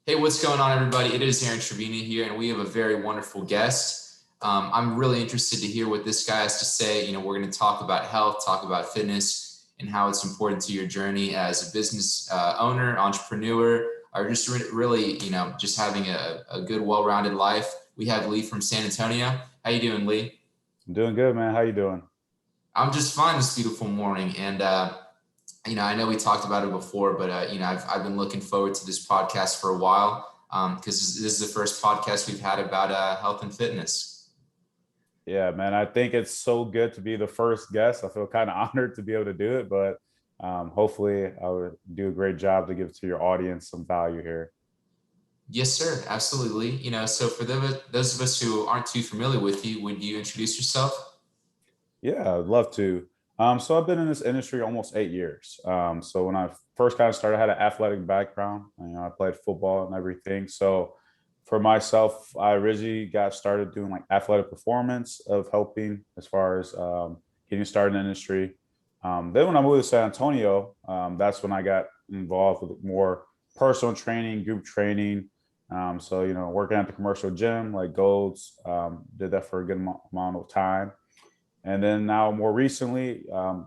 Hey, what's going on, everybody? It is Aaron Trevino here, and we have a very wonderful guest. I'm really interested to hear what this guy has to say. We're going to talk about health, talk about fitness, and how it's important to your journey as a business owner, entrepreneur, or just really, just having a good, well-rounded life. We have Lee from San Antonio. How you doing, Lee? I'm doing good, man. How you doing? I'm just fine this beautiful morning, and I know we talked about it before, but I've been looking forward to this podcast for a while because this is the first podcast we've had about health and fitness. Yeah, man. I think it's so good to be the first guest. I feel kind of honored to be able to do it, but hopefully I would do a great job to give to your audience some value here. Yes, sir, absolutely. So for those of us who aren't too familiar with you, would you introduce yourself? Yeah, I'd love to. So I've been in this industry almost 8 years. So when I first kind of started, I had an athletic background. I played football and everything. So for myself, I originally got started doing like athletic performance of helping as far as getting started in the industry. Then when I moved to San Antonio, that's when I got involved with more personal training, group training. So working at the commercial gym like Golds, did that for a good amount of time. And then now, more recently,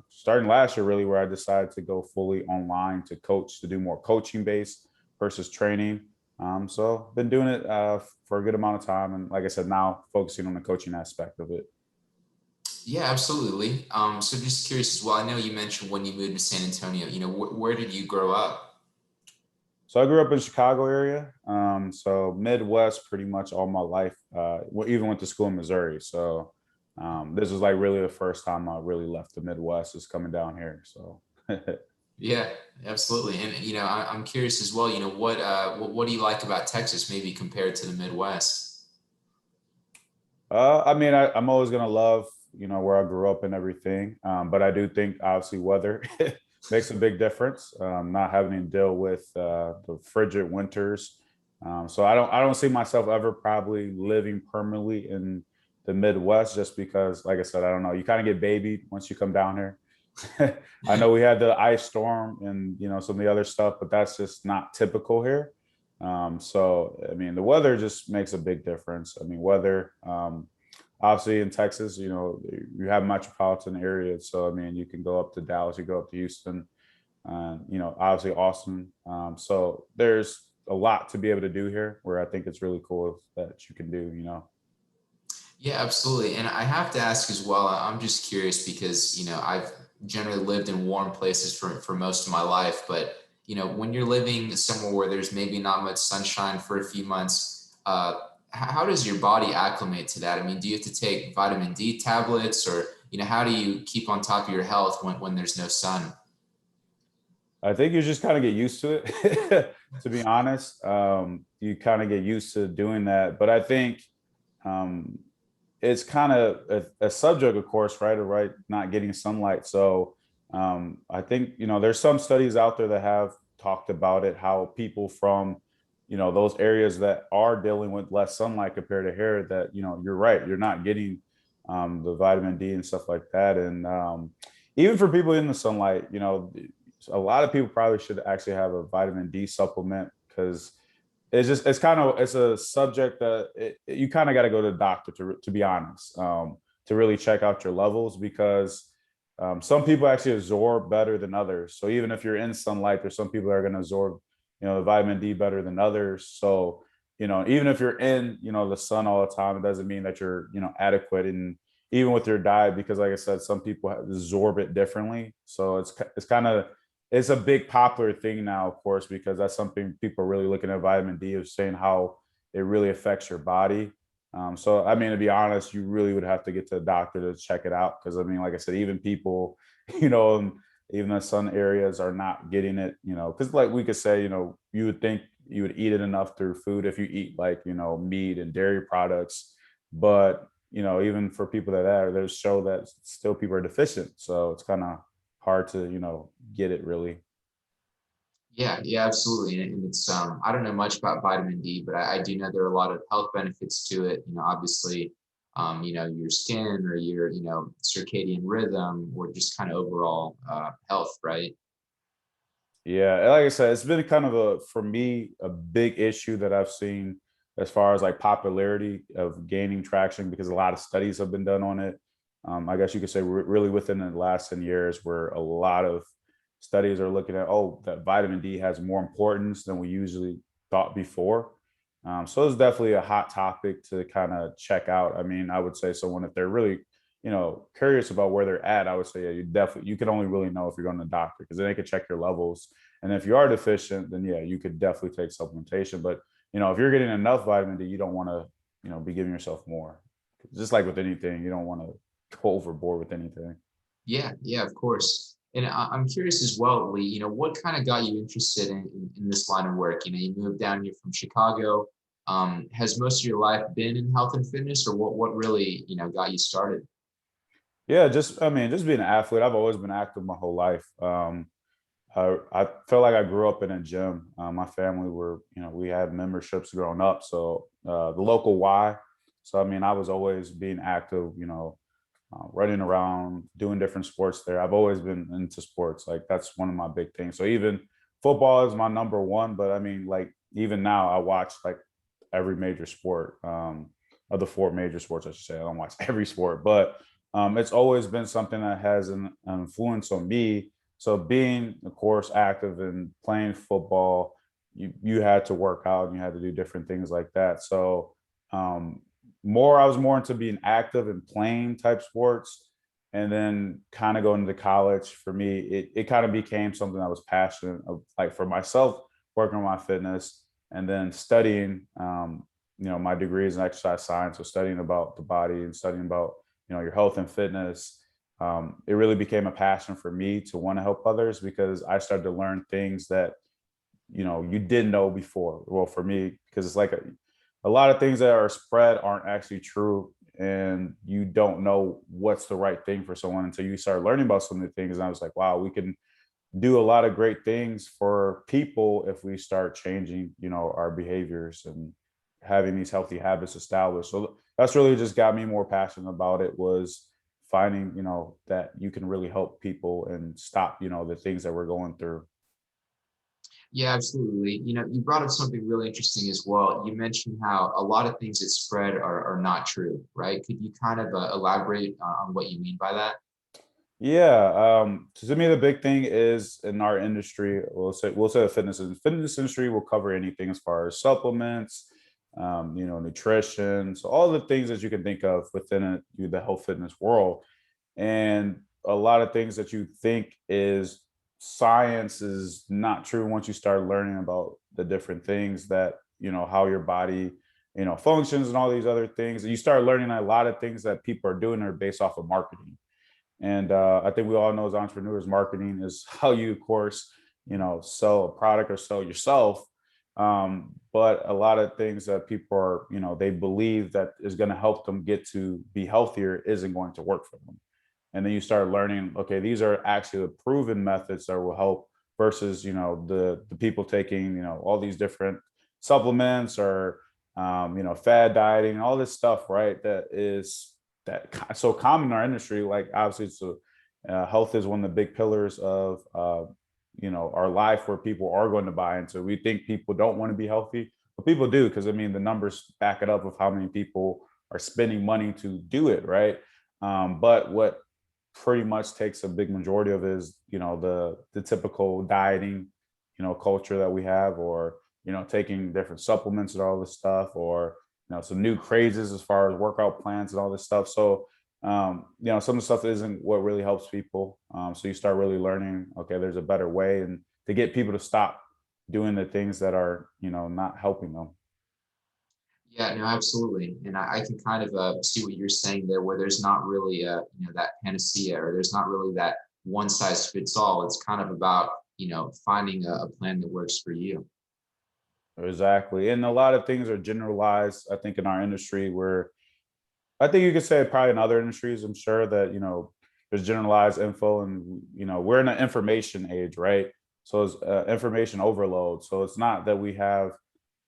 starting last year, really, where I decided to go fully online to coach, to do more coaching based versus training. So been doing it for a good amount of time, and like I said, now focusing on the coaching aspect of it. Yeah, absolutely. So just curious as well. I know you mentioned when you moved to San Antonio. Where did you grow up? So I grew up in Chicago area, so Midwest pretty much all my life. Even went to school in Missouri. So this was like really the first time I really left the Midwest, is coming down here. So. Yeah, absolutely. And I'm curious as well. What do you like about Texas, maybe compared to the Midwest? I mean, I'm always gonna love, where I grew up and everything. But I do think obviously weather makes a big difference. Not having to deal with the frigid winters. So I don't see myself ever probably living permanently in the Midwest, just because, like I said, I don't know. You kind of get babied once you come down here. I know we had the ice storm and some of the other stuff, but that's just not typical here. So I mean, the weather just makes a big difference. I mean, weather, obviously in Texas, you have metropolitan areas. So I mean, you can go up to Dallas, you go up to Houston, obviously Austin. So there's a lot to be able to do here, where I think it's really cool that you can do. Yeah, absolutely. And I have to ask as well, I'm just curious because, I've generally lived in warm places for most of my life. But, when you're living somewhere where there's maybe not much sunshine for a few months, how does your body acclimate to that? I mean, do you have to take vitamin D tablets or, how do you keep on top of your health when there's no sun? I think you just kind of get used to it, to be honest. You kind of get used to doing that. But I think um, it's kind of a subject, of course, right? Or right, not getting sunlight. So I think, there's some studies out there that have talked about it, how people from, those areas that are dealing with less sunlight compared to here, that, you're right, you're not getting the vitamin D and stuff like that. And even for people in the sunlight, a lot of people probably should actually have a vitamin D supplement, because it's a subject that you kind of got to go to the doctor to be honest, to really check out your levels, because some people actually absorb better than others. So even if you're in sunlight, there's some people that are going to absorb the vitamin D better than others. So even if you're in the sun all the time, it doesn't mean that you're adequate. And even with your diet, because like I said, some people absorb it differently. So it's kind of, it's a big popular thing now, of course, because that's something people are really looking at vitamin D, of saying how it really affects your body. So, I mean, to be honest, you really would have to get to the doctor to check it out. Because, I mean, like I said, even people, you know, even the sun areas are not getting it, because like we could say, you would think you would eat it enough through food if you eat like, meat and dairy products. But, even for people that are, there's show that still people are deficient. So it's kind of hard to get it really. Yeah, yeah, absolutely. And it's I don't know much about vitamin D, but I do know there are a lot of health benefits to it. Obviously, your skin or your, circadian rhythm or just kind of overall health, right? Yeah, like I said, it's been kind of for me, a big issue that I've seen as far as like popularity of gaining traction because a lot of studies have been done on it. I guess you could say really within the last 10 years, where a lot of studies are looking at, oh, that vitamin D has more importance than we usually thought before. So it's definitely a hot topic to kind of check out. I mean, I would say someone, if they're really, curious about where they're at, I would say, yeah, you can only really know if you're going to the doctor, because then they can check your levels. And if you are deficient, then yeah, you could definitely take supplementation. But if you're getting enough vitamin D, you don't want to, be giving yourself more. Just like with anything, you don't want to go overboard with anything. Yeah, yeah, of course. And I'm curious as well, Lee, what kind of got you interested in this line of work? You moved down here from Chicago. Has most of your life been in health and fitness, or what really, got you started? Yeah, just being an athlete. I've always been active my whole life. I felt like I grew up in a gym. My family we had memberships growing up. So the local Y. So I mean, I was always being active. Running around, doing different sports there. I've always been into sports. Like that's one of my big things. So even football is my number one. But I mean, like even now, I watch like every major sport. Of the four major sports, I should say. I don't watch every sport, but it's always been something that has an influence on me. So being, of course, active and playing football, you had to work out and you had to do different things like that. So um, I was more into being active and playing type sports. And then kind of going to college, for me, it kind of became something I was passionate of, like for myself, working on my fitness and then studying, my degrees in exercise science. So studying about the body and studying about, your health and fitness. It really became a passion for me to want to help others because I started to learn things that you didn't know before. Well, for me, because it's like a lot of things that are spread aren't actually true, and you don't know what's the right thing for someone until you start learning about some of the things. And I was like, wow, we can do a lot of great things for people if we start changing, our behaviors and having these healthy habits established. So that's really just got me more passionate about it, was finding, that you can really help people and stop, the things that we're going through. Yeah, absolutely. You brought up something really interesting as well. You mentioned how a lot of things that spread are not true, right? Could you kind of elaborate on what you mean by that? Yeah. So to me, the big thing is in our industry, we'll say the fitness industry will cover anything as far as supplements, nutrition, so all the things that you can think of within the health fitness world. And a lot of things that you think is science is not true once you start learning about the different things that, how your body, functions and all these other things. And you start learning a lot of things that people are doing are based off of marketing. And I think we all know as entrepreneurs, marketing is how you, of course, sell a product or sell yourself. But a lot of things that people are, they believe that is going to help them get to be healthier isn't going to work for them. And then you start learning, okay, these are actually the proven methods that will help versus, the people taking, all these different supplements or, fad dieting and all this stuff, right? So common in our industry. Like obviously, health is one of the big pillars of our life, where people are going to buy into. We think people don't want to be healthy, but people do, because I mean the numbers back it up of how many people are spending money to do it, right? But what pretty much takes a big majority of is the typical dieting culture that we have, or taking different supplements and all this stuff, or some new crazes as far as workout plans and all this stuff. So some of the stuff isn't what really helps people. So you start really learning, okay, there's a better way, and to get people to stop doing the things that are not helping them. Yeah, no, absolutely. And I can kind of see what you're saying there, where there's not really that panacea, or there's not really that one size fits all. It's kind of about, finding a plan that works for you. Exactly. And a lot of things are generalized, I think, in our industry, where I think you could say probably in other industries, I'm sure that, there's generalized info, and, we're in an information age, right? So it's information overload. So it's not that we have,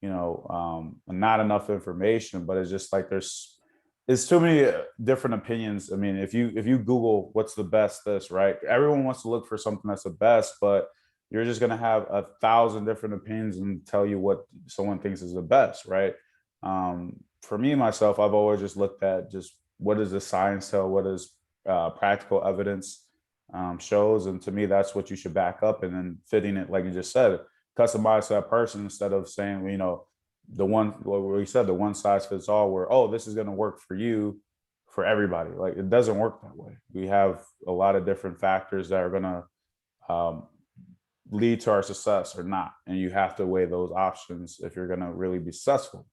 not enough information, but it's just like it's too many different opinions. I mean, if you Google what's the best this, right? Everyone wants to look for something that's the best, but you're just going to have 1,000 different opinions and tell you what someone thinks is the best, right? For me, myself, I've always just looked at just what does the science tell, what is practical evidence shows. And to me, that's what you should back up, and then fitting it, like you just said, customize to that person instead of saying, you know, the one, what we said, the one size fits all, where, oh, this is going to work for you, for everybody. Like, it doesn't work that way. We have a lot of different factors that are going to um, lead to our success or not. And you have to weigh those options if you're going to really be successful.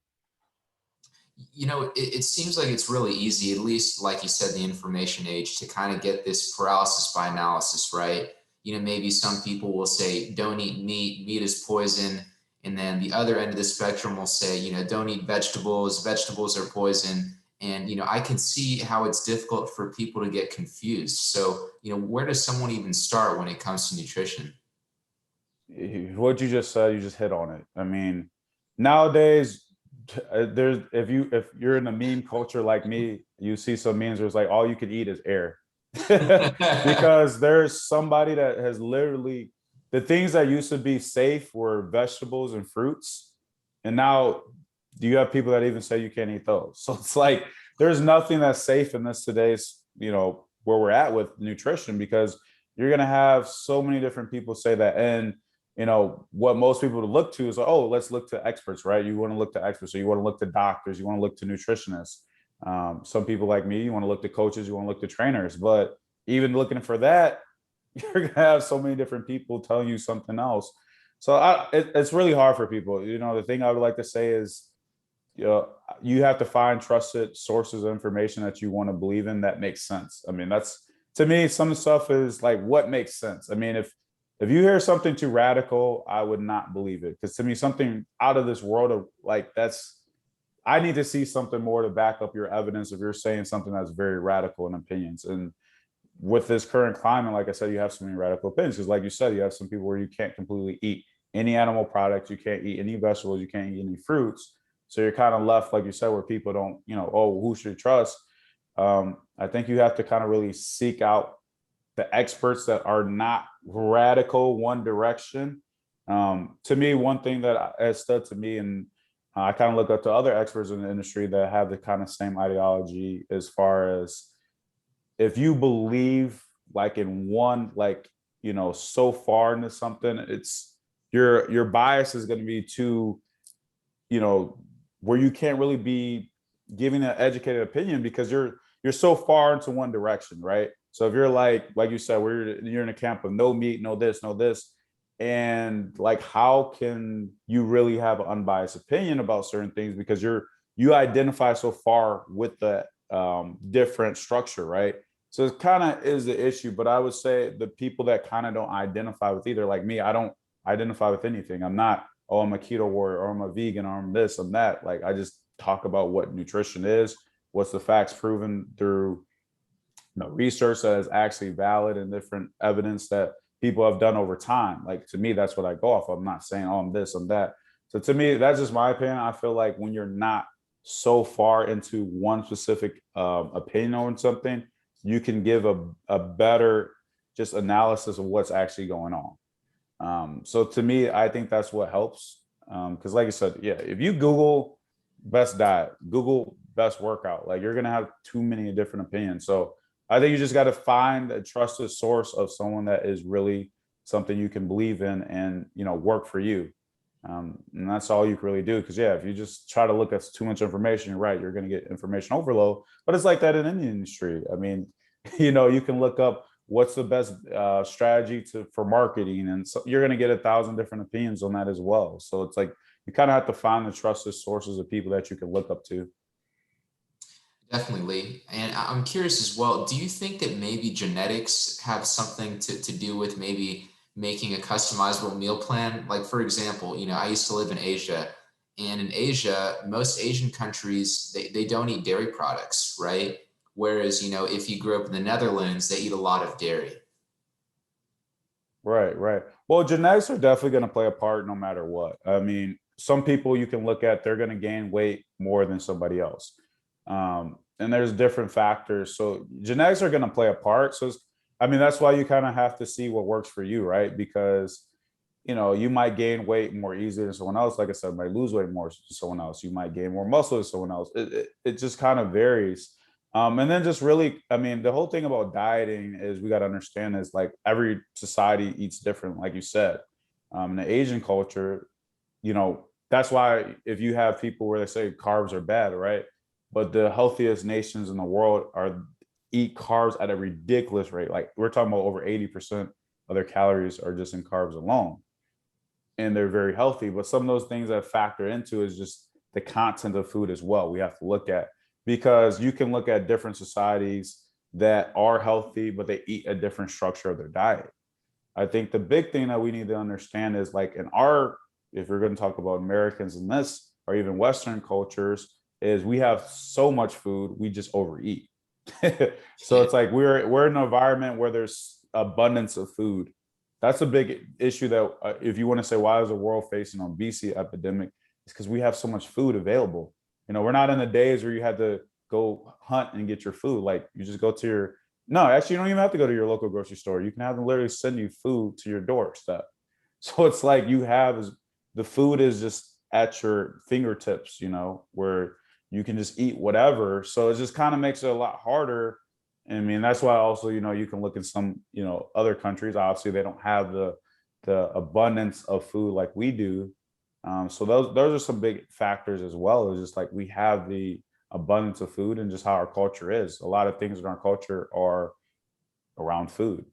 It seems like it's really easy, at least like you said, the information age, to kind of get this paralysis by analysis, right? Maybe some people will say, don't eat meat, meat is poison. And then the other end of the spectrum will say, don't eat vegetables, vegetables are poison. And, I can see how it's difficult for people to get confused. So, where does someone even start when it comes to nutrition? What you just said, you just hit on it. I mean, nowadays, there's, if you're in a meme culture like me, you see some memes where it's like all you could eat is air. Because there's somebody that has literally, the things that used to be safe were vegetables and fruits, and now do you have people that even say you can't eat those? So it's like there's nothing that's safe in this today's, where we're at with nutrition, because you're going to have so many different people say that. And what most people to look to is like, oh, let's look to experts, right? You want to look to experts, so you want to look to doctors, you want to look to nutritionists. Some people like me, you want to look to coaches, you want to look to trainers. But even looking for that, you're going to have so many different people telling you something else. So it's really hard for people. The thing I would like to say is, you have to find trusted sources of information that you want to believe in that makes sense. I mean, that's, to me, some stuff is like, what makes sense? I mean, if you hear something too radical, I would not believe it, because to me, something out of this world of like, I need to see something more to back up your evidence if you're saying something that's very radical in opinions. And with this current climate, like I said, you have so many radical opinions, because like you said, you have some people where you can't completely eat any animal products, you can't eat any vegetables, you can't eat any fruits. So you're kind of left, like you said, where people don't, oh, who should trust? I think you have to kind of really seek out the experts that are not radical one direction. To me, one thing that has stood to me, and I kind of look up to other experts in the industry that have the kind of same ideology, as far as, if you believe like in one, like, so far into something, it's your bias is going to be too, you know, where you can't really be giving an educated opinion, because you're so far into one direction, right? So if you're like you said, you're in a camp of no meat, no this, no this, and like, how can you really have an unbiased opinion about certain things, because you identify so far with the different structure, right? So it kind of is the issue. But I would say the people that kind of don't identify with either, like me, I don't identify with anything. I'm not, oh, I'm a keto warrior, or I'm a vegan, or I'm this, I'm that. Like, I just talk about what nutrition is, what's the facts proven through research that is actually valid, and different evidence that people have done over time. Like, to me, that's what I go off of. I'm not saying, oh, I'm this, I'm that. So to me, that's just my opinion. I feel like when you're not so far into one specific opinion on something, you can give a better just analysis of what's actually going on. So to me, I think that's what helps. Because like I said, yeah, if you Google best diet, Google best workout, like, you're gonna have too many different opinions. So I think you just got to find a trusted source of someone that is really something you can believe in, and work for you. And that's all you can really do. Because yeah, if you just try to look at too much information, you're right, you're going to get information overload. But it's like that in any industry. I mean, you can look up what's the best strategy for marketing, and so you're going to get 1,000 different opinions on that as well. So it's like, you kind of have to find the trusted sources of people that you can look up to. Definitely, Lee. And I'm curious as well, do you think that maybe genetics have something to do with maybe making a customizable meal plan? Like, for example, I used to live in Asia, and in Asia, most Asian countries, they don't eat dairy products, right? Whereas, if you grew up in the Netherlands, they eat a lot of dairy. Right, right. Well, genetics are definitely going to play a part no matter what. I mean, some people you can look at, they're going to gain weight more than somebody else. And there's different factors. So genetics are going to play a part. So I mean, that's why you kind of have to see what works for you, right? Because you might gain weight more easily than someone else. Like I said, might lose weight more than someone else. You might gain more muscle than someone else. It just kind of varies. And then just really, I mean, the whole thing about dieting is we got to understand is like every society eats different, like you said. In the Asian culture, that's why if you have people where they say carbs are bad, right? But the healthiest nations in the world are eat carbs at a ridiculous rate. Like we're talking about over 80% of their calories are just in carbs alone, and they're very healthy. But some of those things that factor into is just the content of food as well. We have to look at, because you can look at different societies that are healthy, but they eat a different structure of their diet. I think the big thing that we need to understand is like in our, if we're going to talk about Americans in this, or even Western cultures, is we have so much food, we just overeat. So Yeah. it's like we're in an environment where there's abundance of food. That's a big issue that if you want to say why is the world facing an obesity epidemic, it's because we have so much food available. We're not in the days where you had to go hunt and get your food. Like you just go to your, no, actually you don't even have to go to your local grocery store. You can have them literally send you food to your doorstep. So it's like the food is just at your fingertips, where you can just eat whatever. So it just kind of makes it a lot harder. I mean, that's why also, you can look in some, other countries, obviously they don't have the abundance of food like we do. So those are some big factors as well. It's just like we have the abundance of food and just how our culture is. A lot of things in our culture are around food.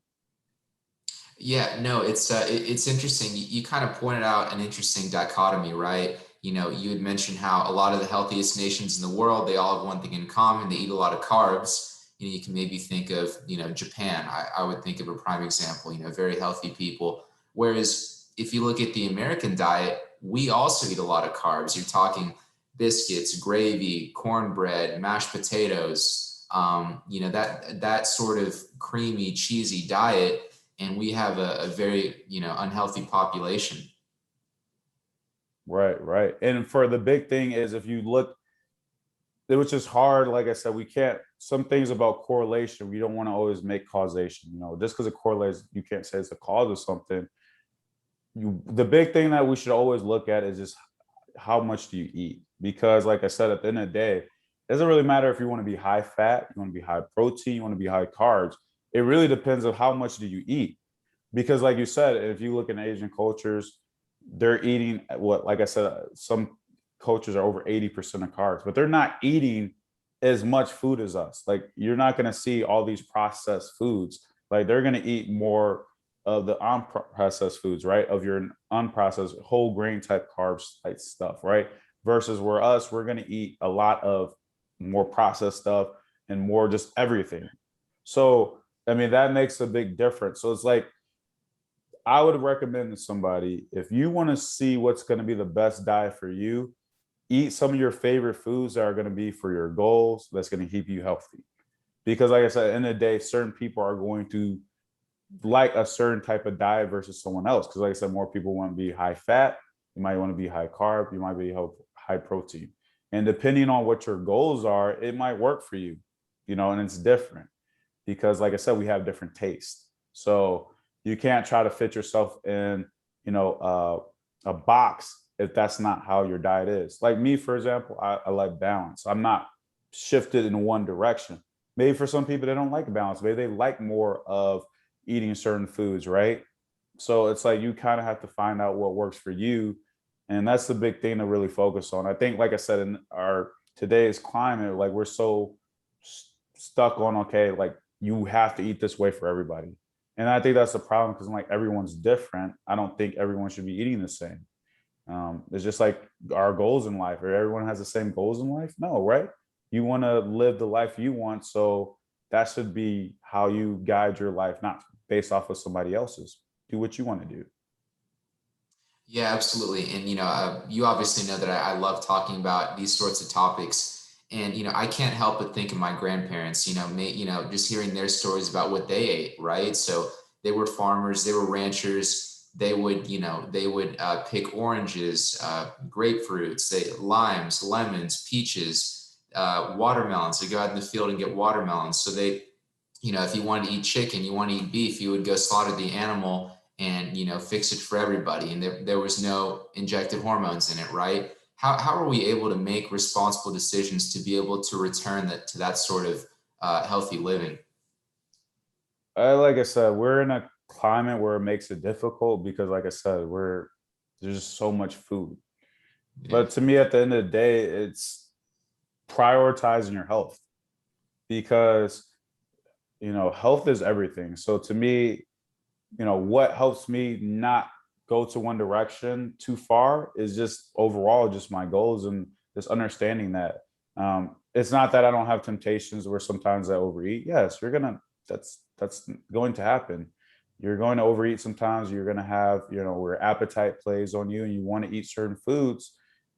Yeah, no, it's interesting. You kind of pointed out an interesting dichotomy, right? You had mentioned how a lot of the healthiest nations in the world, they all have one thing in common. They eat a lot of carbs. You can maybe think of, Japan. I would think of a prime example, very healthy people. Whereas if you look at the American diet, we also eat a lot of carbs. You're talking biscuits, gravy, cornbread, mashed potatoes, that sort of creamy, cheesy diet, and we have a very unhealthy population. Right, right. And for the big thing is if you look, which is hard, like I said, we can't, some things about correlation, we don't want to always make causation. Just because it correlates, you can't say it's the cause of something. The big thing that we should always look at is just how much do you eat? Because like I said, at the end of the day, it doesn't really matter if you want to be high fat, you want to be high protein, you want to be high carbs. It really depends on how much do you eat. Because like you said, if you look in Asian cultures, they're eating what, like I said, some cultures are over 80% of carbs, but they're not eating as much food as us. Like you're not going to see all these processed foods. Like they're going to eat more of the unprocessed foods, right? Of your unprocessed whole grain type carbs type stuff, right? Versus we're going to eat a lot of more processed stuff and more just everything. So, I mean, that makes a big difference. So it's like, I would recommend to somebody, if you want to see what's going to be the best diet for you, eat some of your favorite foods that are going to be for your goals, that's going to keep you healthy. Because like I said, at the end of the day, certain people are going to like a certain type of diet versus someone else. Because like I said, more people want to be high fat, you might want to be high carb, you might be high protein. And depending on what your goals are, it might work for you, and it's different. Because like I said, we have different tastes. So you can't try to fit yourself in, a box if that's not how your diet is. Like me, for example, I like balance. I'm not shifted in one direction. Maybe for some people, they don't like balance. Maybe they like more of eating certain foods, right? So it's like you kind of have to find out what works for you. And that's the big thing to really focus on. I think, like I said, in our today's climate, like we're so stuck on, okay, like you have to eat this way for everybody. And I think that's the problem because like everyone's different. I don't think everyone should be eating the same. It's just like our goals in life, or everyone has the same goals in life. No, right? You want to live the life you want. So that should be how you guide your life, not based off of somebody else's. Do what you want to do. Yeah, absolutely. And you obviously know that I love talking about these sorts of topics. And I can't help but think of my grandparents. Just hearing their stories about what they ate. Right. So they were farmers. They were ranchers. They would pick oranges, grapefruits, limes, lemons, peaches, watermelons. They go out in the field and get watermelons. So if you wanted to eat chicken, you want to eat beef, you would go slaughter the animal and, fix it for everybody. And there was no injected hormones in it, right? How are we able to make responsible decisions to be able to return that to that sort of healthy living? Like I said, we're in a climate where it makes it difficult because, like I said, there's just so much food. Yeah. But to me, at the end of the day, it's prioritizing your health because health is everything. So to me, what helps me not go to one direction too far is just overall just my goals and just understanding that it's not that I don't have temptations where sometimes I overeat. Yes, that's going to happen. You're going to overeat sometimes. You're going to have where appetite plays on you and you want to eat certain foods,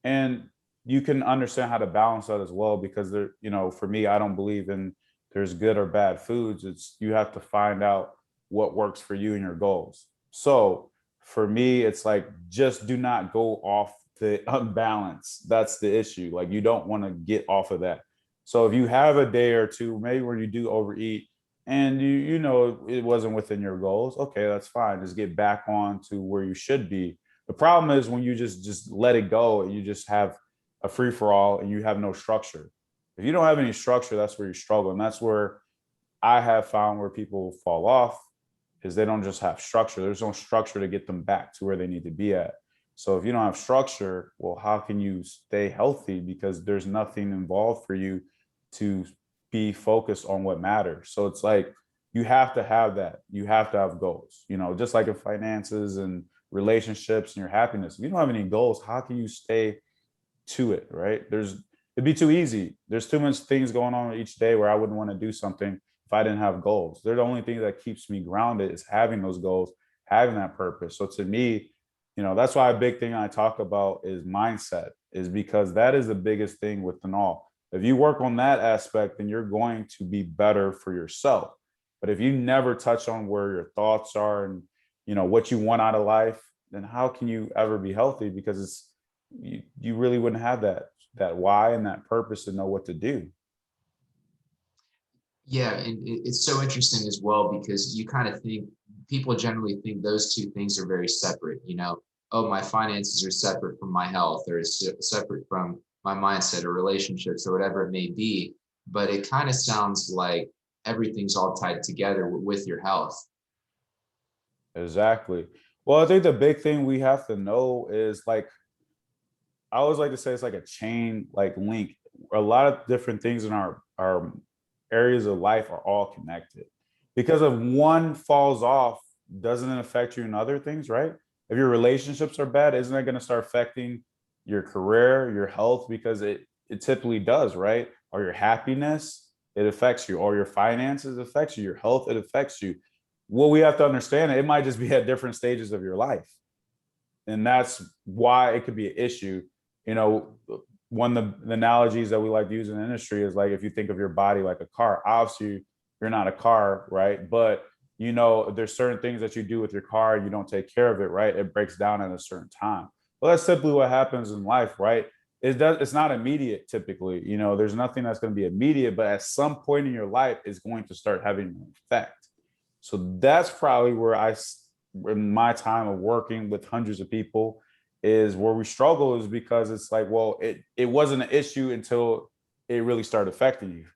and you can understand how to balance that as well because for me, I don't believe in there's good or bad foods. It's you have to find out what works for you and your goals. So for me, it's like just do not go off the unbalance. That's the issue. Like you don't want to get off of that. So if you have a day or two, maybe where you do overeat and it wasn't within your goals, okay, that's fine. Just get back on to where you should be. The problem is when you just let it go and you just have a free for all and you have no structure. If you don't have any structure, that's where you struggle. And that's where I have found where people fall off is they don't just have structure. There's no structure to get them back to where they need to be at. So if you don't have structure, well, how can you stay healthy? Because there's nothing involved for you to be focused on what matters. So it's like you have to have that. You have to have goals, just like in finances and relationships and your happiness. If you don't have any goals, how can you stay to it, right? It'd be too easy. There's too much things going on each day where I wouldn't want to do something if I didn't have goals. They're the only thing that keeps me grounded is having those goals, having that purpose. So to me, that's why a big thing I talk about is mindset, is because that is the biggest thing within all. If you work on that aspect, then you're going to be better for yourself. But if you never touch on where your thoughts are and what you want out of life, then how can you ever be healthy? Because you really wouldn't have that why and that purpose to know what to do. Yeah, and it's so interesting as well because you kind of think people generally think those two things are very separate. Oh, my finances are separate from my health, or it's separate from my mindset or relationships or whatever it may be. But it kind of sounds like everything's all tied together with your health. Exactly. Well, I think the big thing we have to know is like I always like to say it's like a chain like link. A lot of different things in our areas of life are all connected. Because if one falls off, doesn't it affect you in other things, right? If your relationships are bad, isn't that going to start affecting your career, your health? Because it typically does, right? Or your happiness, it affects you, or your finances affects you, your health, it affects you. What we have to understand, it might just be at different stages of your life. And that's why it could be an issue. You know, one of the analogies that we like to use in the industry is like if you think of your body like a car, obviously you're not a car, right? But there's certain things that you do with your car, you don't take care of it, right? It breaks down at a certain time. Well, that's simply what happens in life, right? It's not immediate typically. There's nothing that's going to be immediate, but at some point in your life, it's going to start having an effect. So that's probably where in my time of working with hundreds of people, is where we struggle is because it's like, well, it wasn't an issue until it really started affecting you.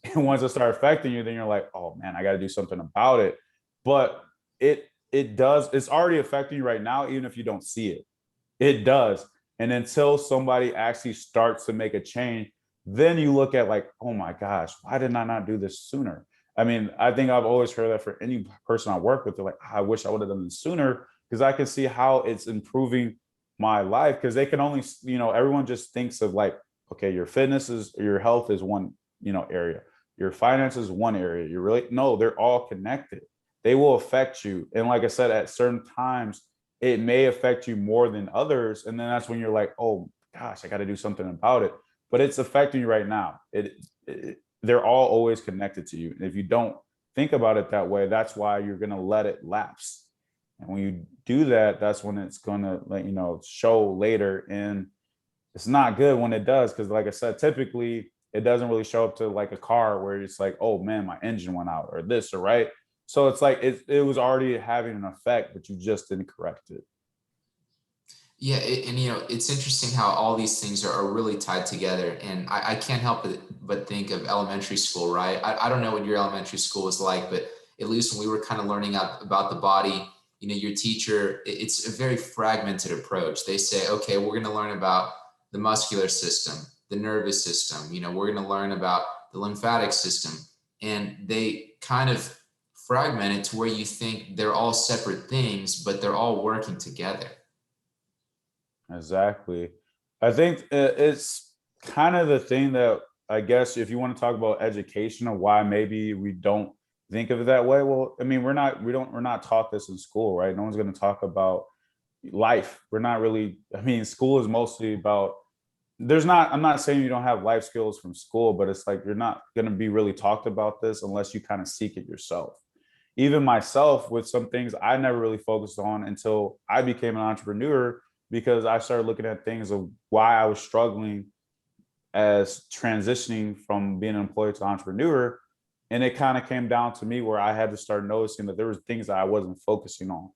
And once it started affecting you, then you're like, oh man, I got to do something about it. But it's already affecting you right now, even if you don't see it. It does. And until somebody actually starts to make a change, then you look at like, oh my gosh, why did I not do this sooner? I mean, I think I've always heard that for any person I work with, they're like, I wish I would have done this sooner because I can see how it's improving my life. Because they can only, everyone just thinks of like, okay, your health is one, area. Your finances is one area. You really, no, they're all connected. They will affect you. And like I said, at certain times, it may affect you more than others. And then that's when you're like, oh gosh, I got to do something about it. But it's affecting you right now. They're all always connected to you. And if you don't think about it that way, that's why you're going to let it lapse. And when you do that, that's when it's going to show later. And it's not good when it does. Cause like I said, typically it doesn't really show up to like a car where it's like, oh man, my engine went out or this or right. So it's like it was already having an effect, but you just didn't correct it. Yeah, and it's interesting how all these things are really tied together. And I can't help but think of elementary school, right? I don't know what your elementary school was like, but at least when we were kind of learning about the body, your teacher, it's a very fragmented approach. They say, okay, we're going to learn about the muscular system, the nervous system, we're going to learn about the lymphatic system. And they kind of fragment it to where you think they're all separate things, but they're all working together. Exactly. I think it's kind of the thing that, I guess, if you want to talk about education or why maybe we don't think of it that way. Well, I mean, we're not taught this in school, right? No one's going to talk about life. We're not really, I mean, school is mostly about, I'm not saying you don't have life skills from school, but it's like you're not going to be really talked about this unless you kind of seek it yourself. Even myself, with some things I never really focused on until I became an entrepreneur, because I started looking at things of why I was struggling as transitioning from being an employee to entrepreneur. And it kind of came down to me where I had to start noticing that there was things that I wasn't focusing on.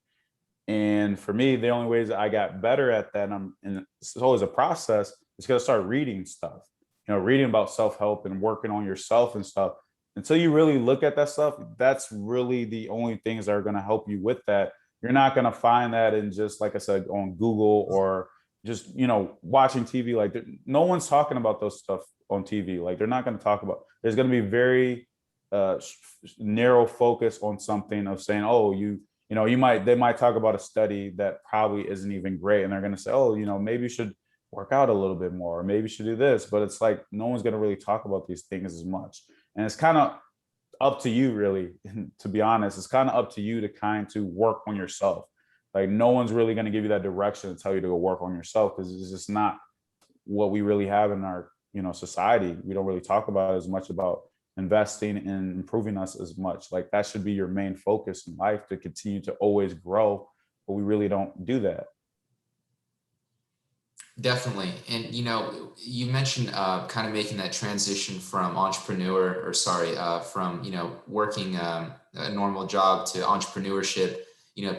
And for me, the only ways that I got better at that, and it's always a process, is going to start reading stuff, reading about self-help and working on yourself and stuff. Until you really look at that stuff, that's really the only things that are going to help you with that. You're not going to find that in just, like I said, on Google or just, watching TV. Like, no one's talking about those stuff on TV. Like, they're not going to talk about, there's going to be very uh, narrow focus on something of saying, oh, they might talk about a study that probably isn't even great. And they're going to say, oh, maybe you should work out a little bit more, or maybe you should do this. But it's like, no one's going to really talk about these things as much. And it's kind of up to you, really, to be honest. It's kind of up to you to kind to work on yourself. Like, no one's really going to give you that direction and tell you to go work on yourself, because it's just not what we really have in our, society. We don't really talk about as much about investing in improving us as much. Like, that should be your main focus in life, to continue to always grow, but we really don't do that. Definitely. And you mentioned kind of making that transition from entrepreneur, or sorry, from working a normal job to entrepreneurship.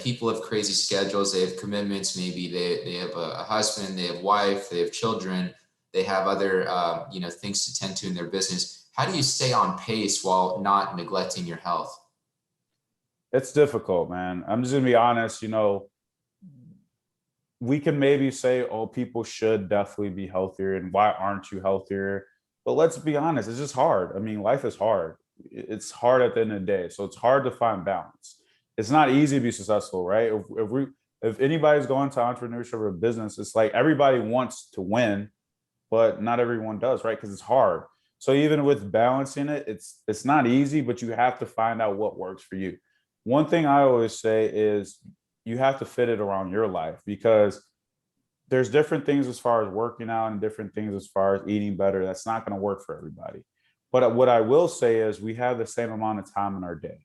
People have crazy schedules, they have commitments, maybe they have a husband, they have wife, they have children, they have other things to tend to in their business. How do you stay on pace while not neglecting your health? It's difficult, man. I'm just gonna be honest. We can maybe say, oh, people should definitely be healthier, and why aren't you healthier? But let's be honest, it's just hard. I mean, life is hard. It's hard at the end of the day. So it's hard to find balance. It's not easy to be successful, right? If anybody's going to entrepreneurship or business, it's like everybody wants to win, but not everyone does, right? Because it's hard. So even with balancing it, it's not easy, but you have to find out what works for you. One thing I always say is you have to fit it around your life, because there's different things as far as working out and different things as far as eating better. That's not going to work for everybody. But what I will say is we have the same amount of time in our day.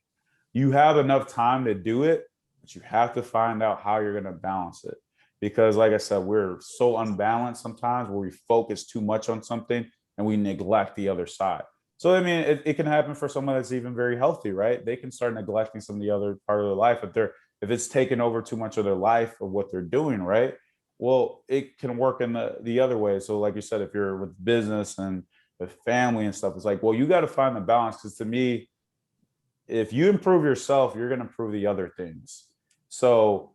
You have enough time to do it, but you have to find out how you're going to balance it. Because, like I said, we're so unbalanced sometimes where we focus too much on something and we neglect the other side. So, I mean, it can happen for someone that's even very healthy, right? They can start neglecting some of the other part of their life if it's taken over too much of their life or what they're doing, right? Well, it can work in the other way. So, like you said, if you're with business and with family and stuff, it's like, well, you got to find the balance. Because to me, if you improve yourself, you're going to improve the other things. So,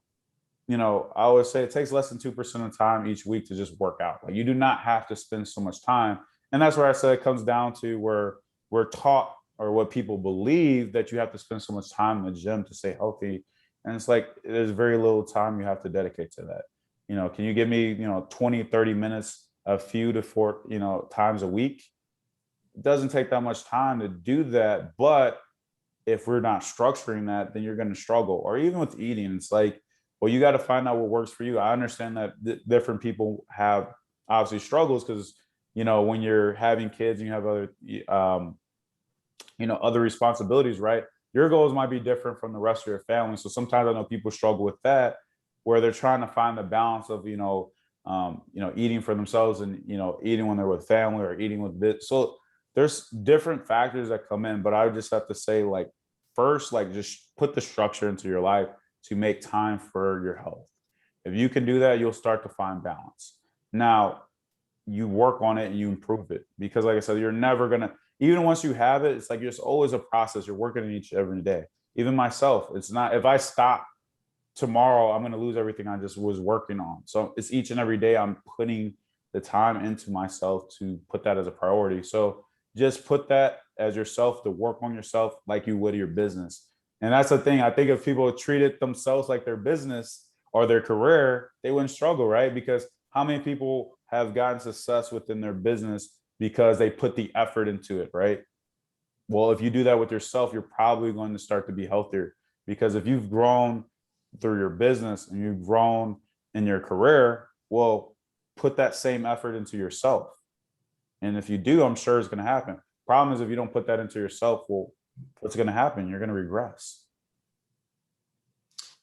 I always say it takes less than 2% of the time each week to just work out. Like, you do not have to spend so much time. And that's where I say it comes down to where we're taught, or what people believe, that you have to spend so much time in the gym to stay healthy. And it's like, there's very little time you have to dedicate to that. Can you give me, 20, 30 minutes, a few to four, times a week? It doesn't take that much time to do that. But if we're not structuring that, then you're going to struggle. Or even with eating, it's like, well, you got to find out what works for you. I understand that different people have obviously struggles, because when you're having kids and you have other other responsibilities, right? Your goals might be different from the rest of your family. So sometimes I know people struggle with that, where they're trying to find the balance of eating for themselves and eating when they're with family, or eating with bit. So there's different factors that come in, but I would just have to say, like, first, like, just put the structure into your life to make time for your health. If you can do that, you'll start to find balance. Now, you work on it and you improve it, because like I said, you're never gonna, even once you have it, it's like it's always a process. You're working on each every day. Even myself, it's not, if I stop tomorrow, I'm going to lose everything I just was working on. So it's each and every day I'm putting the time into myself to put that as a priority. So just put that as yourself, to work on yourself like you would your business. And that's the thing. I think if people treated themselves like their business or their career, they wouldn't struggle, right? Because how many people have gotten success within their business because they put the effort into it, right? Well, if you do that with yourself, you're probably going to start to be healthier, because if you've grown through your business and you've grown in your career, well, put that same effort into yourself. And if you do, I'm sure it's going to happen. Problem is, if you don't put that into yourself, well, what's going to happen? You're going to regress.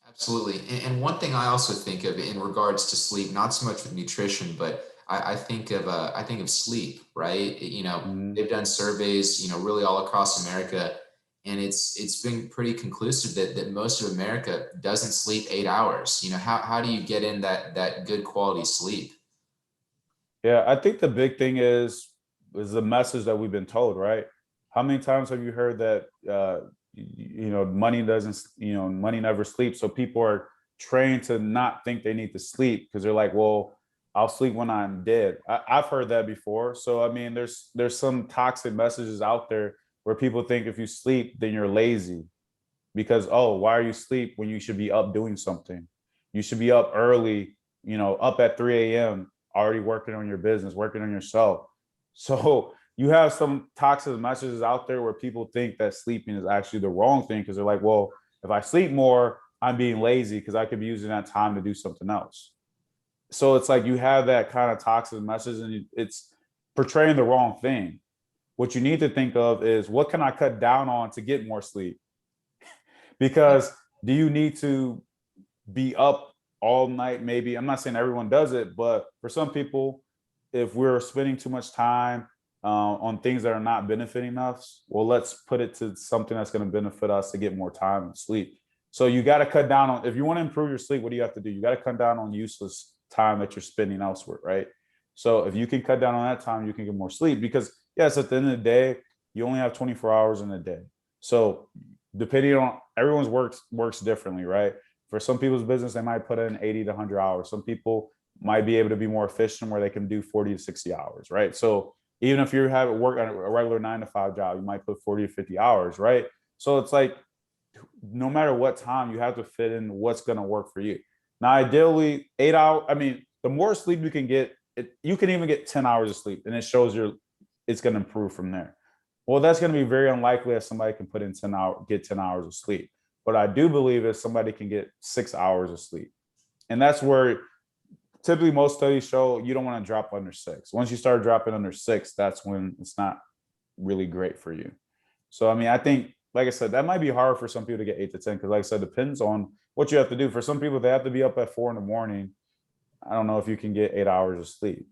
Absolutely. And one thing I also think of in regards to sleep, not so much with nutrition, but I think of sleep, right? Mhm. They've done surveys, really all across America, and it's been pretty conclusive that most of America doesn't sleep 8 hours. How do you get in that good quality sleep? Yeah, I think the big thing is the message that we've been told, right? How many times have you heard that money doesn't, money never sleeps. So people are trained to not think they need to sleep because they're like, well, I'll sleep when I'm dead. I've heard that before. So I mean, there's some toxic messages out there where people think if you sleep, then you're lazy, because, oh, why are you asleep when you should be up doing something? You should be up early, up at 3 a.m., already working on your business, working on yourself. So you have some toxic messages out there where people think that sleeping is actually the wrong thing, because they're like, well, if I sleep more, I'm being lazy because I could be using that time to do something else. So it's like you have that kind of toxic message, and it's portraying the wrong thing. What you need to think of is, what can I cut down on to get more sleep? Because do you need to be up all night? Maybe, I'm not saying everyone does it, but for some people, if we're spending too much time on things that are not benefiting us, well, let's put it to something that's going to benefit us to get more time and sleep. So you got to cut down on, if you want to improve your sleep, what do you have to do? You got to cut down on useless time that you're spending elsewhere, right? So if you can cut down on that time, you can get more sleep, because yes, at the end of the day, you only have 24 hours in a day. So depending on, everyone's works differently, right? For some people's business, they might put in 80 to 100 hours. Some people might be able to be more efficient where they can do 40 to 60 hours, right? So even if you have work on a regular 9 to 5 job, you might put 40 to 50 hours, right? So it's like, no matter what time, you have to fit in what's going to work for you. Now, ideally, 8 hours. I mean, the more sleep you can get, you can even get 10 hours of sleep, and it shows it's going to improve from there. Well, that's going to be very unlikely that somebody can put in 10 hours of sleep. But I do believe that somebody can get 6 hours of sleep. And that's where typically most studies show you don't want to drop under 6. Once you start dropping under 6, that's when it's not really great for you. So, I mean, I think, like I said, that might be hard for some people to get 8 to 10, because, like I said, depends on what you have to do. For some people, they have to be up at 4 in the morning. I don't know if you can get 8 hours of sleep,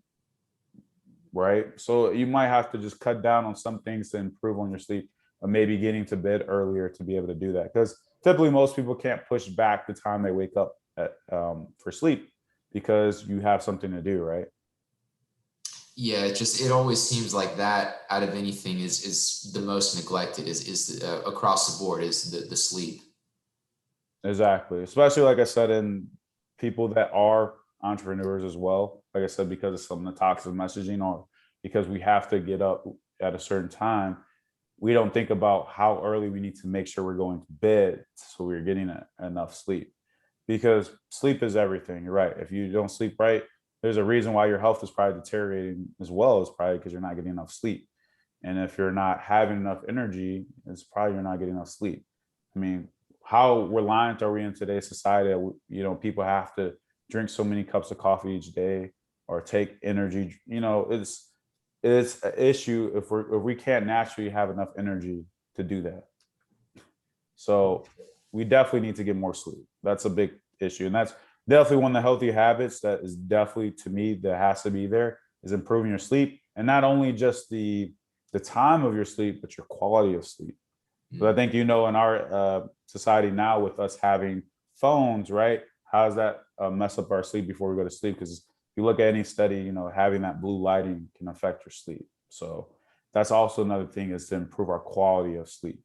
right? So you might have to just cut down on some things to improve on your sleep, or maybe getting to bed earlier to be able to do that. Because typically most people can't push back the time they wake up for sleep, because you have something to do, right? Yeah, it always seems like that out of anything is the most neglected, is across the board, is the sleep. Exactly. Especially, like I said, in people that are entrepreneurs as well. Like I said, because of some of the toxic messaging, or because we have to get up at a certain time, we don't think about how early we need to make sure we're going to bed so we're getting enough sleep. Because sleep is everything. You're right. If you don't sleep right, there's a reason why your health is probably deteriorating as well. It's probably because you're not getting enough sleep. And if you're not having enough energy, it's probably you're not getting enough sleep. I mean, how reliant are we in today's society that, people have to drink so many cups of coffee each day, or take energy? It's an issue if we can't naturally have enough energy to do that. So we definitely need to get more sleep. That's a big issue. And that's definitely one of the healthy habits that is definitely, to me, that has to be there, is improving your sleep. And not only just the time of your sleep, but your quality of sleep. But I think, in our society now, with us having phones, right? How does that mess up our sleep before we go to sleep? Because if you look at any study, having that blue lighting can affect your sleep. So that's also another thing, is to improve our quality of sleep.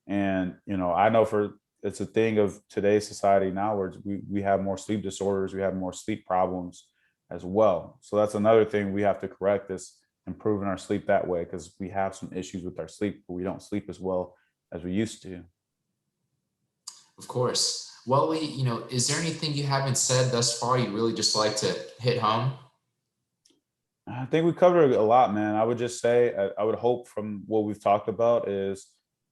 And, I know it's a thing of today's society now, where we have more sleep disorders, we have more sleep problems as well. So that's another thing we have to correct, is improving our sleep that way, because we have some issues with our sleep, but we don't sleep as well as we used to. Of course. Well, Lee, is there anything you haven't said thus far you really just like to hit home? I think we covered a lot, man. I would just say, I would hope from what we've talked about is,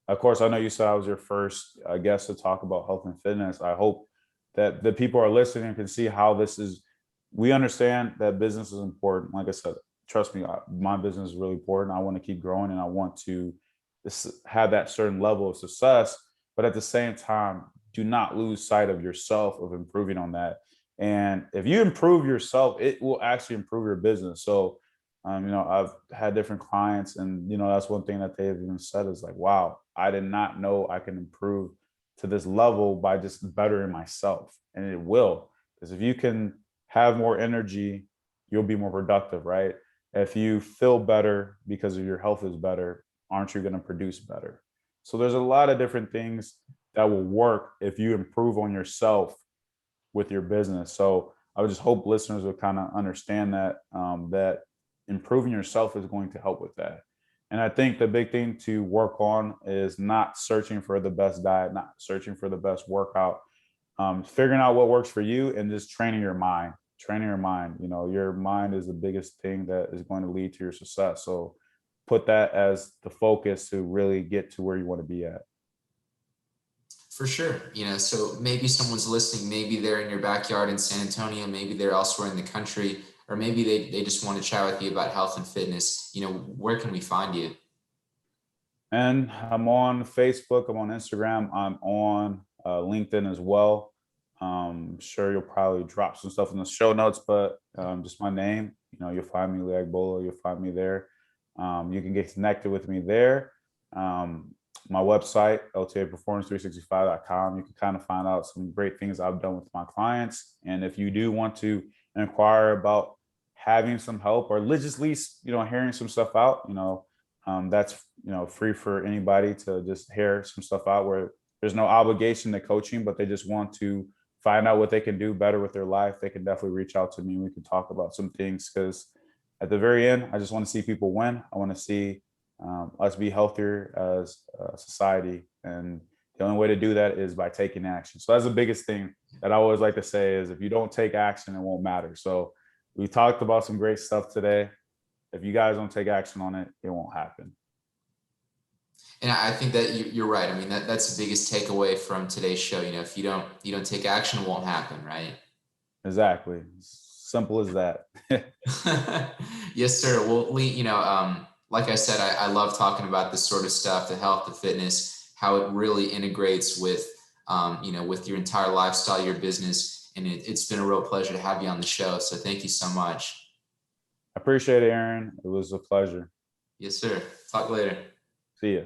of course, I know you said I was your first guest to talk about health and fitness. I hope that the people are listening can see how this is. We understand that business is important. Like I said, trust me, my business is really important. I want to keep growing, and I want to have that certain level of success. But at the same time, do not lose sight of yourself, of improving on that. And if you improve yourself, it will actually improve your business. So, I've had different clients, and that's one thing that they've even said is like, "Wow, I did not know I can improve to this level by just bettering myself," and it will. Because if you can have more energy, you'll be more productive, right? If you feel better because of your health is better, aren't you going to produce better? So there's a lot of different things that will work if you improve on yourself with your business. So I would just hope listeners would kind of understand that, that improving yourself is going to help with that. And I think the big thing to work on is not searching for the best diet, not searching for the best workout, figuring out what works for you, and just training your mind. Training your mind. Your mind is the biggest thing that is going to lead to your success. So put that as the focus to really get to where you want to be at. For sure. So maybe someone's listening, maybe they're in your backyard in San Antonio, maybe they're elsewhere in the country, or maybe they just want to chat with you about health and fitness. Where can we find you? And I'm on Facebook, I'm on Instagram, I'm on LinkedIn as well. Sure, you'll probably drop some stuff in the show notes, but just my name, you'll find me, Agbohlah, you'll find me there. You can get connected with me there. My website, ltaperformance365.com, you can kind of find out some great things I've done with my clients. And if you do want to inquire about having some help, or just at least, hearing some stuff out, that's, free for anybody to just hear some stuff out, where there's no obligation to coaching, but they just want to find out what they can do better with their life. They can definitely reach out to me, and we can talk about some things, because at the very end, I just want to see people win. I want to see us be healthier as a society. And the only way to do that is by taking action. So that's the biggest thing that I always like to say, is if you don't take action, it won't matter. So we talked about some great stuff today. If you guys don't take action on it, it won't happen. And I think that you're right. I mean, that's the biggest takeaway from today's show. If you don't take action, it won't happen, right? Exactly. Simple as that. Yes, sir. Well, Lee, like I said, I love talking about this sort of stuff, the health, the fitness, how it really integrates with, with your entire lifestyle, your business. And it's been a real pleasure to have you on the show. So thank you so much. I appreciate it, Aaron. It was a pleasure. Yes, sir. Talk later. See ya.